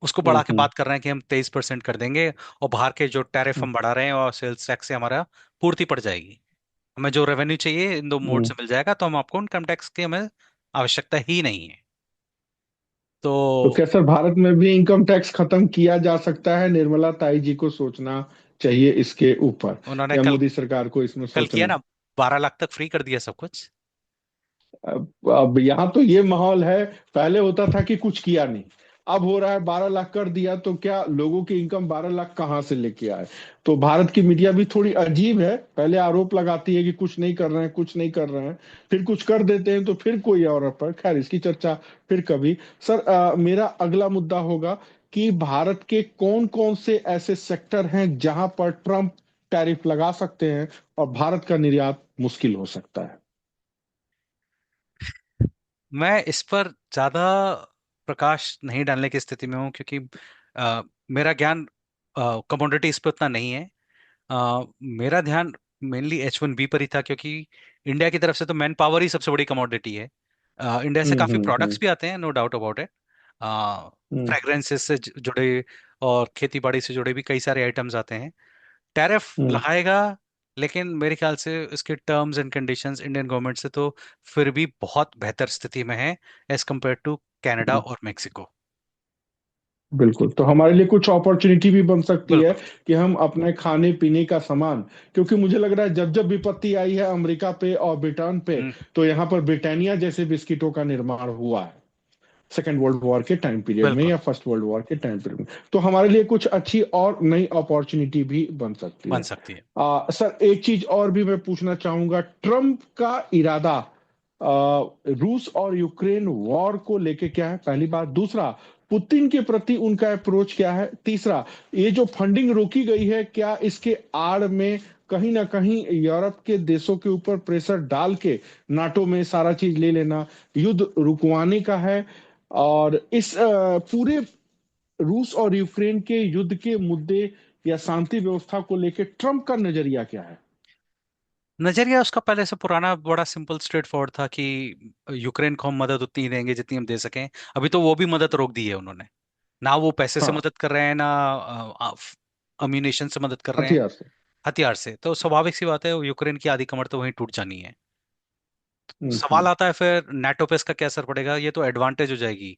उसको बढ़ा के हम्म। बात कर रहे हैं कि हम 23% कर देंगे, और बाहर के जो टैरिफ हम बढ़ा रहे हैं और सेल्स टैक्स से हमारा पूर्ति पड़ जाएगी। हमें जो रेवेन्यू चाहिए इन दो मोड हम्म। से मिल जाएगा, तो हम आपको इनकम टैक्स की हमें आवश्यकता ही नहीं है। तो तो क्या सर भारत में भी इनकम टैक्स खत्म किया जा सकता है? निर्मला ताई जी को सोचना चाहिए इसके ऊपर, उन्होंने या कल मोदी सरकार को इसमें कल किया सोचना? ना, 12 लाख तक फ्री कर दिया सब कुछ। अब यहाँ तो ये माहौल है, पहले होता था कि कुछ किया नहीं, अब हो रहा है 12 लाख कर दिया, तो क्या लोगों की इनकम 12 लाख कहाँ से लेके आए? तो भारत की मीडिया भी थोड़ी अजीब है, पहले आरोप लगाती है कि कुछ नहीं कर रहे हैं, कुछ नहीं कर रहे हैं, फिर कुछ कर देते हैं तो फिर कोई और पर, खैर इसकी चर्चा फिर कभी। सर मेरा अगला मुद्दा होगा कि भारत के कौन कौन से ऐसे सेक्टर हैं जहां पर ट्रम्प टैरिफ लगा सकते हैं और भारत का निर्यात मुश्किल हो सकता है? मैं इस पर ज्यादा प्रकाश नहीं डालने की स्थिति में हूँ, क्योंकि मेरा ज्ञान कमोडिटीज पे उतना नहीं है। मेरा ध्यान मेनली H1B पर ही था, क्योंकि इंडिया की तरफ से तो मैन पावर ही सबसे बड़ी कमोडिटी है। इंडिया से काफी हम्म। प्रोडक्ट्स भी आते हैं, no doubt about it. Hmm. Fragrances से जुड़े और खेती बाड़ी से जुड़े भी कई सारे आइटम्स आते हैं। टैरिफ हम्म। लगाएगा, लेकिन मेरे ख्याल से इसके terms and conditions Indian government से तो फिर भी बहुत बेहतर स्थिति में है, एज कम्पेयर टू कनाडा हम्म। और मेक्सिको। बिल्कुल, तो हमारे लिए कुछ अपॉर्चुनिटी भी बन सकती है बिल्कुल। कि हम अपने खाने पीने का सामान, क्योंकि मुझे लग रहा है जब जब विपत्ति आई है अमेरिका पे और ब्रिटेन पे, हम्म। तो यहाँ पर ब्रिटानिया जैसे बिस्किटों का निर्माण हुआ है सेकेंड वर्ल्ड वॉर के टाइम पीरियड में बिल्कुल या फर्स्ट वर्ल्ड वॉर के टाइम पीरियड में। तो हमारे लिए कुछ अच्छी और नई अपॉर्चुनिटी भी बन सकती बन है। सकती है। सर एक चीज और भी मैं पूछना चाहूंगा, ट्रम्प का इरादा रूस और यूक्रेन वॉर को लेके क्या है, पहली बात। दूसरा, पुतिन के प्रति उनका अप्रोच क्या है। तीसरा, ये जो फंडिंग रोकी गई है, क्या इसके आड़ में कहीं ना कहीं यूरोप के देशों के ऊपर प्रेशर डाल के नाटो में सारा चीज ले लेना, युद्ध रुकवाने का है। और इस पूरे रूस और यूक्रेन के युद्ध के मुद्दे या शांति व्यवस्था को लेकर ट्रम्प का नजरिया क्या है। नजरिया उसका पहले से पुराना बड़ा सिंपल स्ट्रेट फॉरवर्ड था कि यूक्रेन को हम मदद उतनी ही देंगे जितनी हम दे सकें। अभी तो वो भी मदद रोक दी है उन्होंने। ना वो पैसे से हाँ, मदद कर रहे हैं, ना अम्यूनेशन से मदद कर रहे हैं। हथियार से। हथियार से तो स्वाभाविक सी बात है, वो यूक्रेन की आधी कमर तो वहीं टूट जानी है। सवाल हम्म। आता है फिर नाटो पे इसका क्या असर पड़ेगा। ये तो एडवांटेज हो जाएगी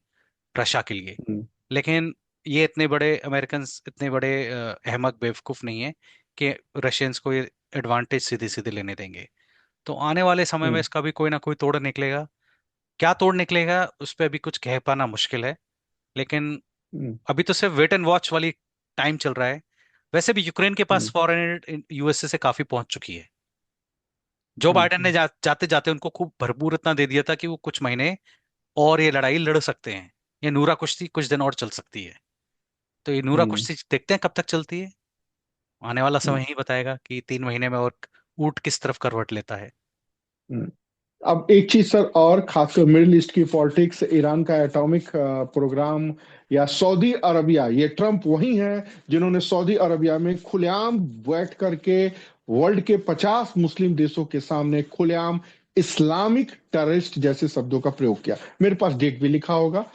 रशिया के लिए। हम्म। लेकिन ये इतने बड़े अमेरिकन, इतने बड़े अहमक बेवकूफ नहीं है कि रशियंस को ये एडवांटेज सीधे सीधे लेने देंगे। तो आने वाले समय में हम्म। इसका भी कोई ना कोई तोड़ निकलेगा। क्या तोड़ निकलेगा उस पर अभी कुछ कह पाना मुश्किल है। लेकिन हम्म। अभी तो सिर्फ वेट एंड वॉच वाली टाइम चल रहा है। वैसे भी यूक्रेन के पास हम्म। फॉरेन एड यूएसए से काफी पहुंच चुकी है। जो हम्म। बाइडेन ने जाते जाते उनको खूब भरपूर इतना दे दिया था कि वो कुछ महीने और ये लड़ाई लड़ सकते हैं। ये नूरा कुश्ती कुछ दिन और चल सकती है। तो ये नूरा हम्म। कुश्ती देखते हैं कब तक चलती है। आने वाला हम्म। समय ही बताएगा कि 3 महीने में और ऊंट किस तरफ करवट लेता है। हम्म। अब एक चीज सर, और खासकर मिडिल ईस्ट की पॉलिटिक्स, ईरान का एटॉमिक प्रोग्राम या सऊदी अरबिया, ये ट्रम्प वही हैं जिन्होंने सऊदी अरबिया में खुलेआम बैठ करके वर्ल्ड के 50 मुस्लिम देशों के सामने खुलेआम इस्लामिक टेररिस्ट जैसे शब्दों का प्रयोग किया। मेरे पास डेट भी लिखा होगा।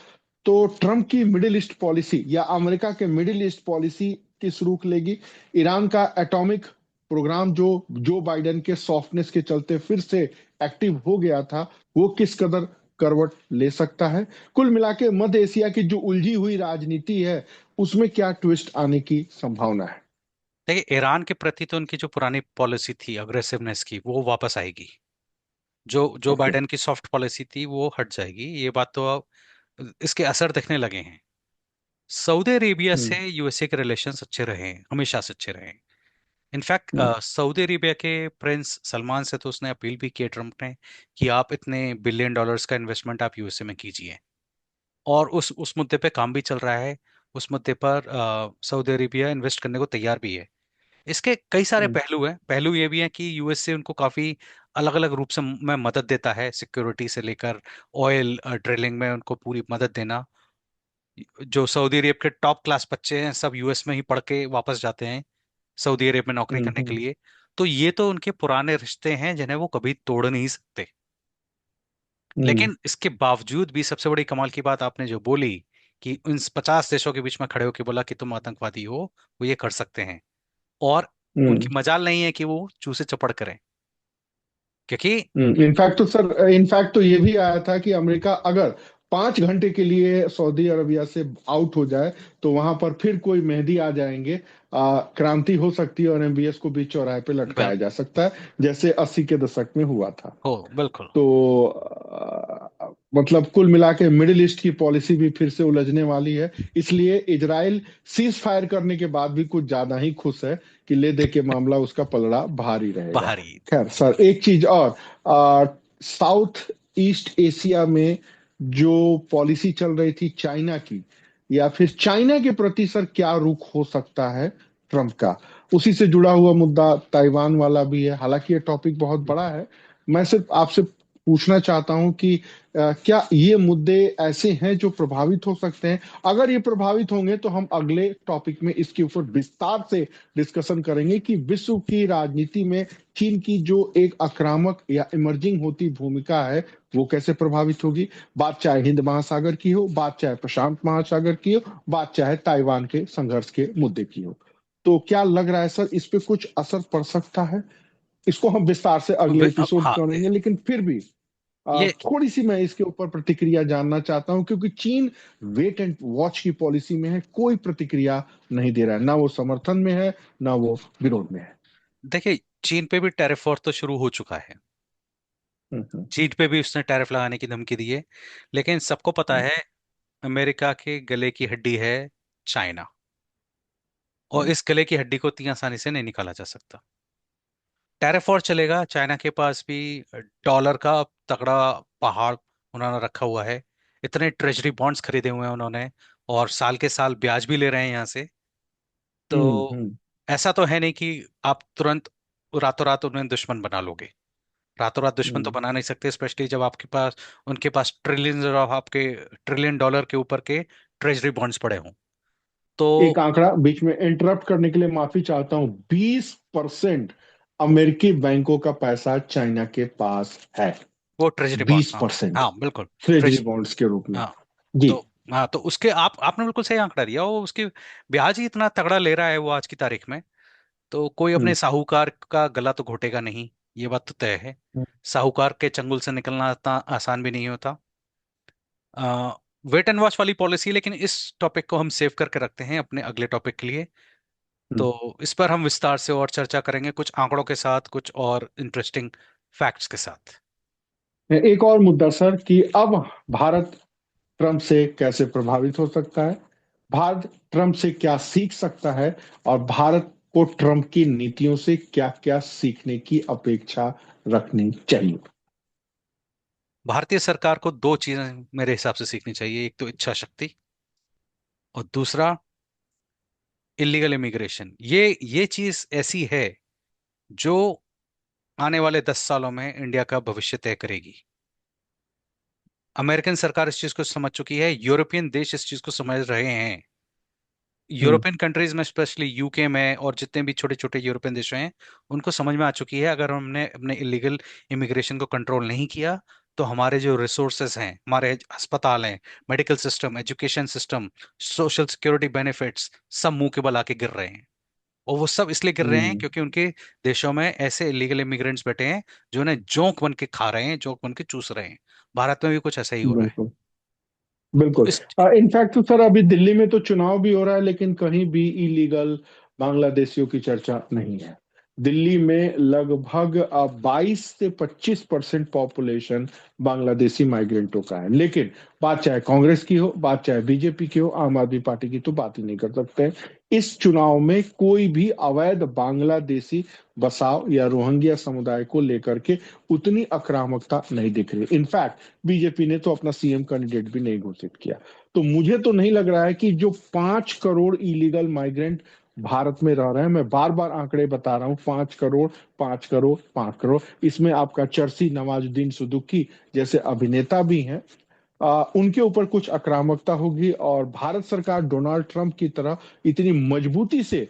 तो ट्रम्प की मिडिल ईस्ट पॉलिसी या अमेरिका के मिडिल ईस्ट पॉलिसी किस रूख लेगी। ईरान का एटॉमिक प्रोग्राम जो जो बाइडेन के सॉफ्टनेस के चलते फिर से एक्टिव हो गया था, वो किस कदर करवट ले सकता है। कुल मिला के मध्य एशिया की जो उलझी हुई राजनीति है, उसमें क्या ट्विस्ट आने की संभावना है। देखिए, ईरान के प्रति तो उनकी जो पुरानी पॉलिसी थी अग्रेसिवनेस की, वो वापस आएगी। जो जो ओके। बाइडेन की सॉफ्ट पॉलिसी थी वो हट जाएगी, ये बात तो अब इसके असर दिखने लगे हैं। सऊदी अरेबिया से हम्म। यूएसए के रिलेशंस अच्छे रहे हैं, हमेशा से अच्छे रहे हैं। इनफैक्ट हम्म। सऊदी अरेबिया के प्रिंस सलमान से तो उसने अपील भी की ट्रम्प ने कि आप इतने बिलियन डॉलर्स का इन्वेस्टमेंट आप यूएसए में कीजिए। और उस मुद्दे पे काम भी चल रहा है। उस मुद्दे पर सऊदी अरेबिया इन्वेस्ट करने को तैयार भी है। इसके कई सारे हम्म। पहलू हैं। पहलू ये भी है कि यूएसए उनको काफी अलग अलग रूप से में मदद देता है, सिक्योरिटी से लेकर ऑयल ड्रिलिंग में उनको पूरी मदद देना। जो सऊदी अरब के टॉप क्लास बच्चे हैं सब यूएस में ही पढ़ के वापस जाते हैं सऊदी अरब में नौकरी हम्म। करने के लिए। तो ये तो उनके पुराने रिश्ते हैं जिन्हें वो कभी तोड़ नहीं सकते। हम्म। लेकिन इसके बावजूद भी सबसे बड़ी कमाल की बात आपने जो बोली कि उन 50 देशों के बीच में खड़े होकर बोला कि तुम आतंकवादी हो, वो ये कर सकते हैं। और हम्म। उनकी मजाल नहीं है कि वो चूसे चपड़ करें, क्योंकि इनफैक्ट तो सर, इनफैक्ट तो ये भी आया था कि अमेरिका अगर 5 घंटे के लिए सऊदी अरबिया से आउट हो जाए, तो वहां पर फिर कोई मेहदी आ जाएंगे, क्रांति हो सकती है और एमबीएस को बीच चौराहे पे लटकाया बिल्कुल। जा सकता है, जैसे 80 के दशक में हुआ था। हो बिल्कुल। तो मतलब कुल मिला के मिडिल ईस्ट की पॉलिसी भी फिर से उलझने वाली है। इसलिए इजराइल सीज फायर करने के बाद भी कुछ ज्यादा ही खुश है कि ले दे के मामला उसका पलड़ा भारी रहेगा। बाहरी। खैर सर, एक चीज और, साउथ ईस्ट एशिया में जो पॉलिसी चल रही थी चाइना की, या फिर चाइना के प्रति सर क्या रुख हो सकता है ट्रम्प का। उसी से जुड़ा हुआ मुद्दा ताइवान वाला भी है, हालांकि ये टॉपिक बहुत बड़ा है। मैं सिर्फ आपसे पूछना चाहता हूं कि क्या ये मुद्दे ऐसे हैं जो प्रभावित हो सकते हैं। अगर ये प्रभावित होंगे तो हम अगले टॉपिक में इसके ऊपर विस्तार से डिस्कशन करेंगे कि विश्व की राजनीति में चीन की जो एक आक्रामक या इमर्जिंग होती भूमिका है, वो कैसे प्रभावित होगी। बात चाहे हिंद महासागर की हो, बात चाहे प्रशांत महासागर की हो, बात चाहे ताइवान के संघर्ष के मुद्दे की हो। तो क्या लग रहा है सर, इस पे कुछ असर पड़ सकता है। इसको हम विस्तार से अगले एपिसोड हाँ, करेंगे, लेकिन फिर भी ये थोड़ी सी मैं इसके ऊपर प्रतिक्रिया जानना चाहता हूं, क्योंकि चीन वेट एंड वॉच की पॉलिसी में है, कोई प्रतिक्रिया नहीं दे रहा है, ना वो समर्थन में है ना वो विरोध में है। देखिए, चीन पे भी टैरिफ वॉर तो शुरू हो चुका है। हम्म। चीन पे भी उसने टैरिफ लगाने की धमकी दी है। लेकिन सबको पता हम्म। है, अमेरिका के गले की हड्डी है चाइना, और हम्म। इस गले की हड्डी को इतनी आसानी से नहीं निकाला जा सकता। टैरिफ वॉर चलेगा, चाइना के पास भी डॉलर का तगड़ा पहाड़ उन्होंने रखा हुआ है। इतने ट्रेजरी बॉन्ड्स खरीदे हुए हैं उन्होंने, और साल के साल ब्याज भी ले रहे हैं यहाँ से। हम्म। तो ऐसा तो है नहीं कि आप तुरंत रातों रात उन्हें दुश्मन बना लोगे। रातों रात दुश्मन तो हम्म। बना नहीं सकते, स्पेशली जब आपके पास, उनके पास ट्रिलियन ऑफ आपके ट्रिलियन डॉलर के ऊपर के ट्रेजरी बॉन्ड्स पड़े हों। तो एक आंकड़ा बीच में इंटरप्ट करने के लिए माफी चाहता हूं, 20% अमेरिकी बैंकों का पैसा चाइना के पास है। वो ट्रेजरी बीस बॉन्ड्स, हाँ। परसेंट हाँ, बिल्कुल। ट्रेजरी ट्रेज बॉन्ड्स के रूप में। हाँ। जी। तो हाँ, तो उसके आपने बिल्कुल सही आंकड़ा दिया, वो उसकी ब्याज ही इतना तगड़ा ले रहा है वो आज की तारीख में। तो कोई अपने हम्म। साहूकार का गला तो घोटेगा नहीं, ये बात तो तय है। साहूकार के चंगुल से निकलना इतना आसान भी नहीं होता। वेट एंड वॉच वाली पॉलिसी, लेकिन इस टॉपिक को हम सेव करके रखते हैं अपने अगले टॉपिक के लिए। हम्म। तो इस पर हम विस्तार से और चर्चा करेंगे, कुछ आंकड़ों के साथ, कुछ और इंटरेस्टिंग फैक्ट्स के साथ। एक और मुद्दा सर, कि अब भारत ट्रंप से कैसे प्रभावित हो सकता है, भारत ट्रंप से क्या सीख सकता है, और भारत को ट्रंप की नीतियों से क्या क्या सीखने की अपेक्षा रखनी चाहिए। भारतीय सरकार को दो चीजें मेरे हिसाब से सीखनी चाहिए, एक तो इच्छा शक्ति, और दूसरा इलीगल इमिग्रेशन। ये चीज ऐसी है जो आने वाले 10 सालों में इंडिया का भविष्य तय करेगी। अमेरिकन सरकार इस चीज को समझ चुकी है, यूरोपियन देश इस चीज को समझ रहे हैं। हम्म। यूरोपियन कंट्रीज में, स्पेशली यूके में, और जितने भी छोटे छोटे यूरोपियन देश हैं, उनको समझ में आ चुकी है, अगर हमने अपने इलीगल इमिग्रेशन को कंट्रोल नहीं किया, तो हमारे जो रिसोर्सेज हैं, हमारे अस्पताल हैं, medical system, education system, social security benefits, सब मुंह के बल आके गिर रहे हैं। और वो सब इसलिए गिर रहे हैं हम्म। क्योंकि उनके देशों में ऐसे इलीगल इमिग्रेंट्स बैठे हैं जो उन्हें जोंक बन के खा रहे हैं, जोंक बन के चूस रहे हैं। भारत में भी कुछ ऐसा ही हो रहा है। बिल्कुल। तो बिल्कुल। इस इनफैक्ट तो सर अभी दिल्ली में तो चुनाव भी हो रहा है, लेकिन कहीं भी इलीगल बांग्लादेशियों की चर्चा नहीं है। दिल्ली में लगभग 22 से 25% पॉपुलेशन बांग्लादेशी माइग्रेंटों का है, लेकिन बात चाहे कांग्रेस की हो, बात चाहे बीजेपी की हो, आम आदमी पार्टी की, तो बात ही नहीं कर सकते। इस चुनाव में कोई भी अवैध बांग्लादेशी बसाव या रोहिंग्या समुदाय को लेकर के उतनी आक्रामकता नहीं दिख रही। इनफैक्ट बीजेपी ने तो अपना सीएम कैंडिडेट भी नहीं घोषित किया। तो मुझे तो नहीं लग रहा है कि जो 5 करोड़ इलीगल माइग्रेंट भारत में रह रहे हैं, मैं बार बार आंकड़े बता रहा हूं, 5 करोड़, 5 करोड़, 5 करोड़, इसमें आपका चर्सी नवाजुद्दीन सिद्दीकी जैसे अभिनेता भी हैं, उनके ऊपर कुछ आक्रामकता होगी, और भारत सरकार डोनाल्ड ट्रंप की तरह इतनी मजबूती से